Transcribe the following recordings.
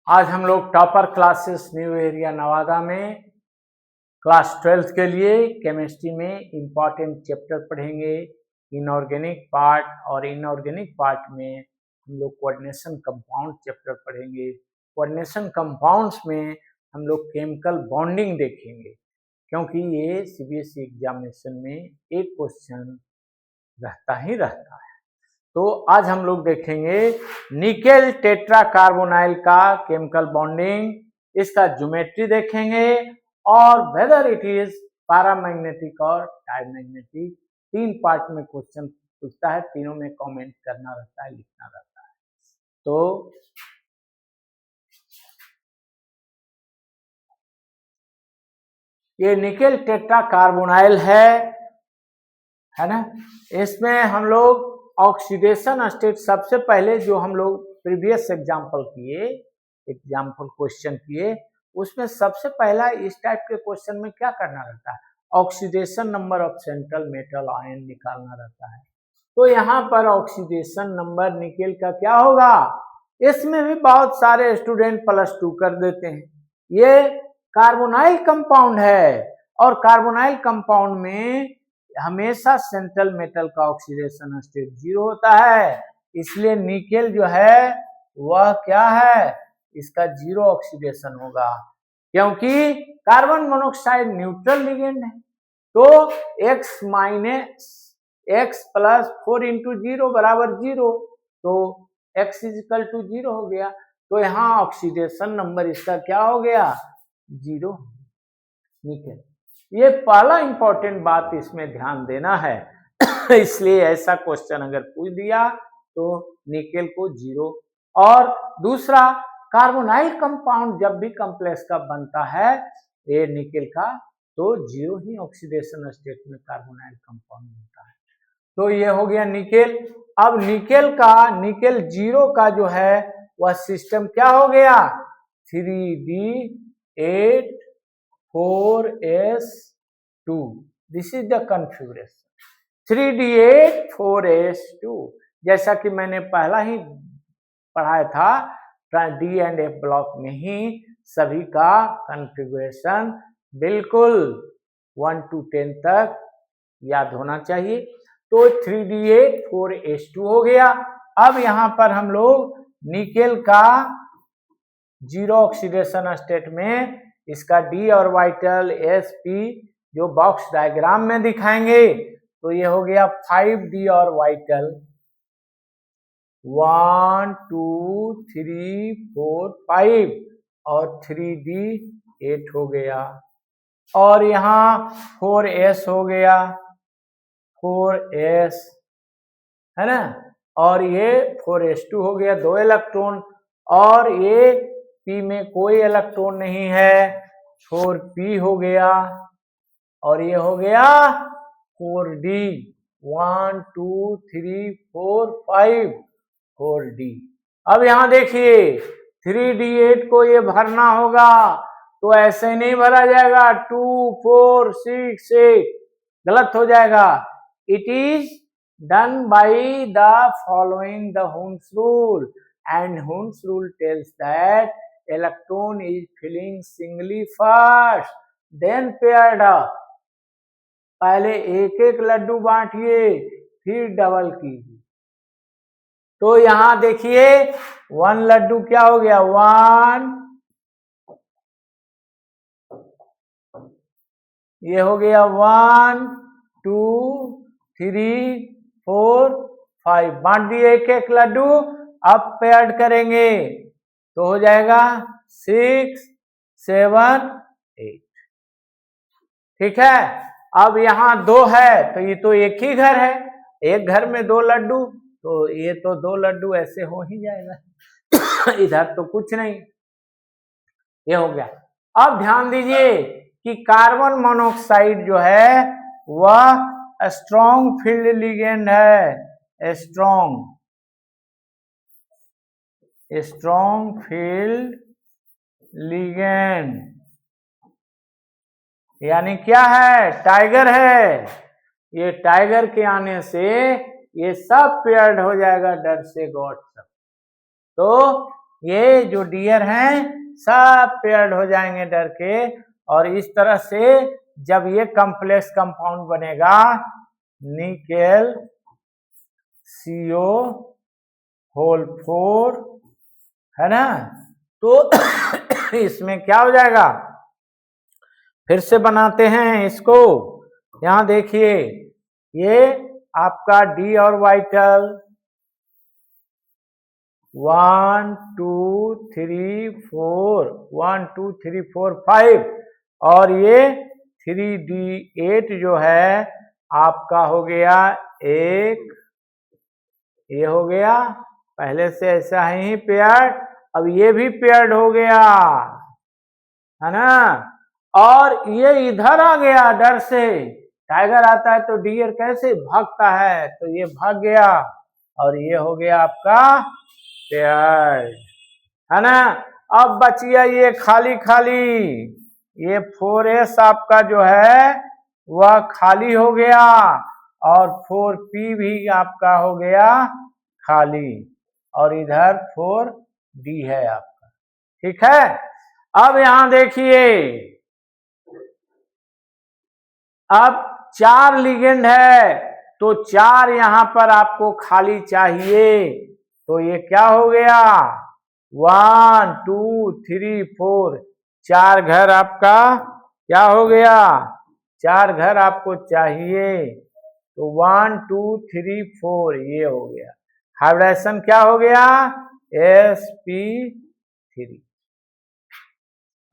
आज हम लोग topper classes new area Nawada में क्लास 12th के लिए केमिस्ट्री में इम्पॉर्टेंट चैप्टर पढ़ेंगे। इनऑर्गेनिक पार्ट और इनऑर्गेनिक पार्ट में हम लोग कोऑर्डिनेशन कंपाउंड चैप्टर पढ़ेंगे। कोऑर्डिनेशन कंपाउंड्स में हम लोग केमिकल बॉन्डिंग देखेंगे, क्योंकि ये सीबीएसई एग्जामिनेशन में एक क्वेश्चन रहता ही रहता है। तो आज हम लोग देखेंगे निकेल टेट्रा कार्बोनाइल का केमिकल बॉन्डिंग, इसका ज्योमेट्री देखेंगे और वेदर इट इज पैरामैग्नेटिक और डायमैग्नेटिक। 3 पार्ट में क्वेश्चन पूछता है, तीनों में कमेंट करना रहता है, लिखना रहता है। तो ये निकेल टेट्रा कार्बोनाइल है ना। इसमें हम लोग ऑक्सीडेशन स्टेट सबसे पहले जो हम लोग प्रीवियस एग्जाम्पल क्वेश्चन किए, उसमें सबसे पहला इस टाइप के क्वेश्चन में क्या करना रहता है, oxidation number of central metal ion निकालना रहता है। तो यहाँ पर ऑक्सीडेशन नंबर निकेल का क्या होगा, इसमें भी बहुत सारे स्टूडेंट +2 कर देते हैं। ये कार्बोनाइल कंपाउंड है और कार्बोनाइल कंपाउंड में हमेशा सेंट्रल मेटल का ऑक्सीडेशन स्टेट 0 होता है, इसलिए निकेल जो है वह क्या है, इसका 0 ऑक्सीडेशन होगा, क्योंकि कार्बन मोनोऑक्साइड न्यूट्रल लिगेंड है। तो x + 4 × 0 = 0, तो x = 0 हो गया। तो यहाँ ऑक्सीडेशन नंबर इसका क्या हो गया, 0 निकेल। ये पहला इंपॉर्टेंट बात इसमें ध्यान देना है इसलिए ऐसा क्वेश्चन अगर पूछ दिया तो निकेल को 0। और दूसरा, कार्बोनाइल कंपाउंड जब भी कॉम्प्लेक्स का बनता है ये निकेल का, तो 0 ही ऑक्सीडेशन स्टेट में कार्बोनाइल कंपाउंड बनता है। तो ये हो गया निकेल। अब निकेल 0 का जो है वह सिस्टम क्या हो गया, 3D8 4s2, this is the configuration 3D8 4s2। जैसा कि मैंने पहला ही पढ़ाया था, डी एंड एफ ब्लॉक में ही सभी का कॉन्फ़िगरेशन बिल्कुल 1 to 10 तक याद होना चाहिए। तो 3D8 4s2 हो गया। अब यहाँ पर हम लोग निकेल का 0 ऑक्सीडेशन स्टेट में इसका डी ऑर्बिटल sp जो बॉक्स डायग्राम में दिखाएंगे, तो ये हो गया 5d ऑर्बिटल 1 2 3 4 5 और 3d 8 हो गया, और यहाँ 4s हो गया, 4s है ना, और ये 4s2 हो गया, 2 इलेक्ट्रॉन, और ये p में कोई इलेक्ट्रॉन नहीं है, 4p हो गया, और ये हो गया 4d 1 2 3 4 5 4d। अब यहां देखिए 3d8 को ये भरना होगा, तो ऐसे नहीं भरा जाएगा 2 4 6 8, गलत हो जाएगा। It is done by the following the Hund's rule, and Hund's rule tells that electron is filling singly first, then paired up। पहले एक एक लड्डू बांटिए, फिर डबल कीजिए। तो यहां देखिए 1 लड्डू क्या हो गया, 1, ये हो गया 1 2 3 4 5, बांट दिए एक एक लड्डू। अब पेयर्ड करेंगे तो हो जाएगा 6 7 8, ठीक है। अब यहाँ 2 है, तो ये तो एक ही घर है, एक घर में 2 लड्डू, तो ये तो 2 लड्डू ऐसे हो ही जाएगा इधर तो कुछ नहीं, ये हो गया। अब ध्यान दीजिए कि कार्बन मोनोऑक्साइड जो है वह स्ट्रॉन्ग फील्ड लिगेंड है, स्ट्रॉन्ग फील्ड लिगेंड, यानी क्या है, टाइगर है। ये टाइगर के आने से ये सब पेयर्ड हो जाएगा, डर से गॉड सब। तो ये जो डियर हैं सब पेयर्ड हो जाएंगे डर के, और इस तरह से जब ये कॉम्प्लेक्स कंपाउंड बनेगा निकेल CO होल 4, है ना, तो इसमें क्या हो जाएगा, फिर से बनाते हैं इसको। यहां देखिए ये आपका डी ऑर्बिटल 1 2 3 4 1 2 3 4 5, और ये 3D8 जो है आपका हो गया एक, ये हो गया पहले से ऐसा ही पेयर्ड, अब ये भी पेयर्ड हो गया, है ना, और ये इधर आ गया डर से, टाइगर आता है तो डियर कैसे भागता है, तो ये भाग गया और ये हो गया आपका पेयर्ड, है ना। अब बच गया ये खाली खाली, ये 4S आपका जो है वह खाली हो गया, और 4P भी आपका हो गया खाली, और इधर 4D है आपका, ठीक है। अब यहां देखिए, अब 4 लिगेंड है तो 4 यहां पर आपको खाली चाहिए, तो ये क्या हो गया 1 2 3 4, 4 घर आपका क्या हो गया, 4 घर आपको चाहिए, तो 1 2 3 4 ये हो गया, हाइब्रिडेशन क्या हो गया sp3,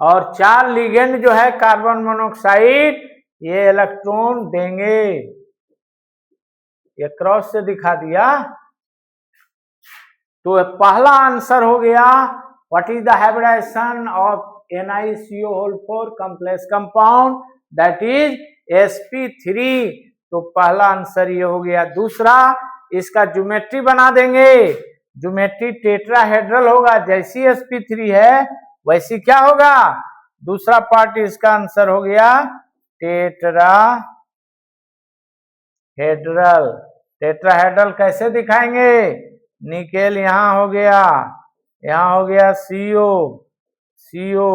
और 4 लिगेंड जो है कार्बन मोनोऑक्साइड ये इलेक्ट्रॉन देंगे, ये क्रॉस से दिखा दिया, तो पहला आंसर हो गया what is the hybridization of NiCO4 complex compound that is sp3, तो पहला आंसर ये हो गया। दूसरा, इसका ज्योमेट्री बना देंगे, ज्योमेट्री टेट्राहेड्रल होगा, जैसी sp3 है वैसी क्या होगा, दूसरा पार्ट इसका आंसर हो गया टेट्राहेड्रल। टेट्राहेड्रल कैसे दिखाएंगे, निकेल यहां हो गया, यहां हो गया CO CO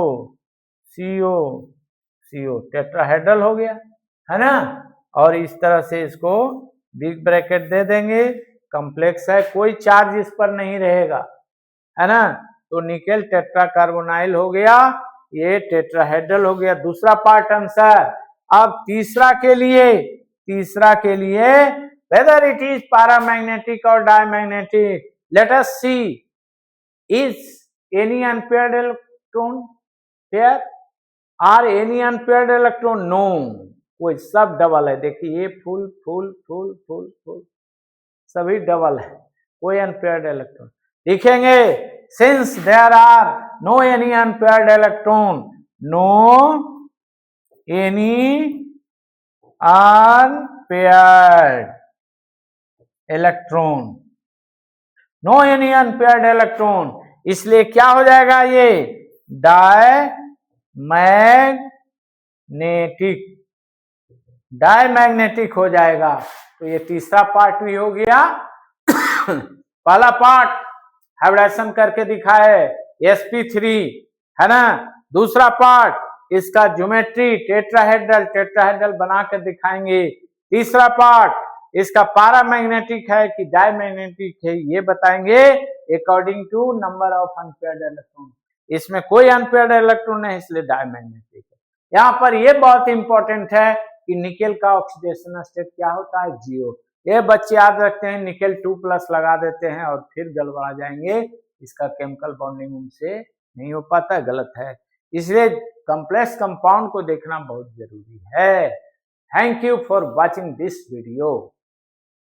CO CO, tetrahedral हो गया, है ना, और इस तरह से इसको बिग ब्रैकेट दे देंगे, कॉम्प्लेक्स है कोई चार्ज इस पर नहीं रहेगा, है ना, तो निकेल टेट्राकार्बोनाइल हो गया, ये टेट्राहेड्रल हो गया, दूसरा पार्ट आंसर। अब तीसरा के लिए whether it is paramagnetic or diamagnetic, let us see, is any unpaired electron pair or any unpaired electron, no, कोई सब डबल है, देखिए ये full full full full full सभी डबल है, कोई अनपेयर्ड इलेक्ट्रॉन लिखेंगे, since there are no any unpaired electron, no any unpaired electron, no any unpaired electron, इसलिए क्या हो जाएगा ये डायमैग्नेटिक हो जाएगा, तो ये तीसरा पार्ट भी हो गया। पहला पार्ट हाइब्रिडेशन करके दिखाए sp3, है ना, दूसरा पार्ट इसका ज्योमेट्री टेट्राहेड्रल बना कर दिखाएंगे, तीसरा पार्ट इसका पैरामैग्नेटिक है कि डायमैग्नेटिक है ये बताएंगे according to number of unpaired electron, इसमें कोई अनपेयर्ड इलेक्ट्रॉन नहीं इसलिए डायमैग्नेटिक है। यहाँ पर ये बहुत इंपॉर्टेंट है कि निकेल का ऑक्सीडेशन स्टेट क्या होता है 0, ये बच्चे याद रखते हैं, निकेल 2+ लगा देते हैं और फिर गड़बड़ा जाएंगे, इसका केमिकल बॉन्डिंग उनसे नहीं हो पाता, गलत है, इसलिए कॉम्प्लेक्स कंपाउंड को देखना बहुत जरूरी है। Thank you for watching this video.